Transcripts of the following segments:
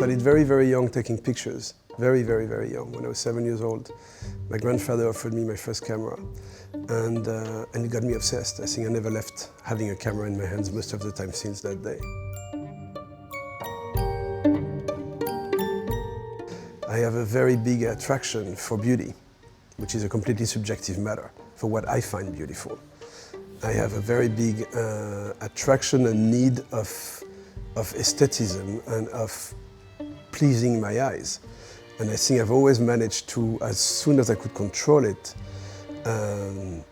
started very, very young taking pictures. Very, very, very young. When I was 7 years old, my grandfather offered me my first camera, and it got me obsessed. I think I never left having a camera in my hands most of the time since that day. I have a very big attraction for beauty, which is a completely subjective matter, for what I find beautiful. I have a very big attraction and need of aestheticism and of pleasing my eyes. And I think I've always managed to, as soon as I could control it,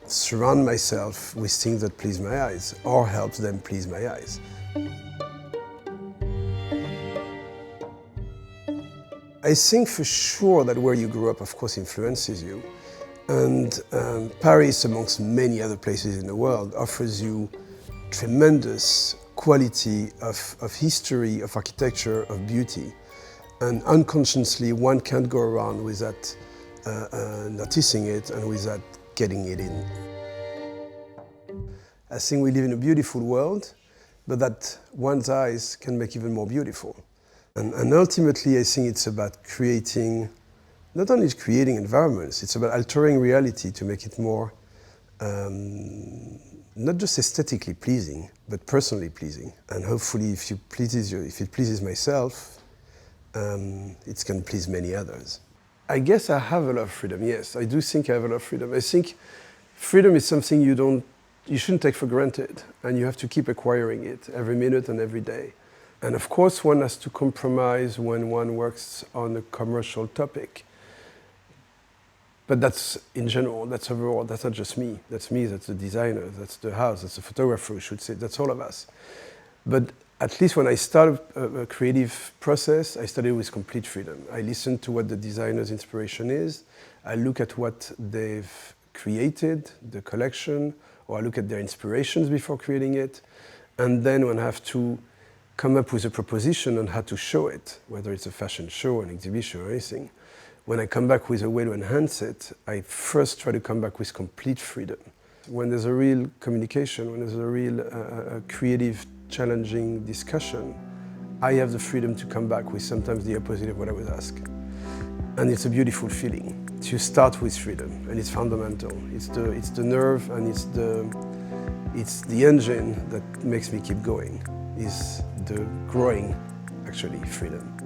surround myself with things that please my eyes or help them please my eyes. I think for sure that where you grew up, of course, influences you. And Paris, amongst many other places in the world, offers you tremendous quality of history, of architecture, of beauty. And unconsciously, one can't go around without noticing it and without getting it in. I think we live in a beautiful world, but that one's eyes can make even more beautiful. And ultimately, I think it's about creating, not only creating environments, it's about altering reality to make it more, not just aesthetically pleasing, but personally pleasing. And hopefully, if it pleases myself, it's going to please many others. I guess I have a lot of freedom, yes. I do think I have a lot of freedom. I think freedom is something you shouldn't take for granted, and you have to keep acquiring it every minute and every day. And of course, one has to compromise when one works on a commercial topic. But that's in general, that's overall, that's not just me. That's the designer, that's the house, that's the photographer, we should say, that's all of us. But at least when I started a creative process, I started with complete freedom. I listen to what the designer's inspiration is. I look at what they've created, the collection, or I look at their inspirations before creating it. And then when I have to come up with a proposition on how to show it, whether it's a fashion show, an exhibition, or anything, when I come back with a way to enhance it, I first try to come back with complete freedom. When there's a real communication, when there's a real creative, challenging discussion, I have the freedom to come back with sometimes the opposite of what I was asked. And it's a beautiful feeling. To start with freedom, and it's fundamental. It's the nerve, and it's the engine that makes me keep going. Is the growing, actually, freedom.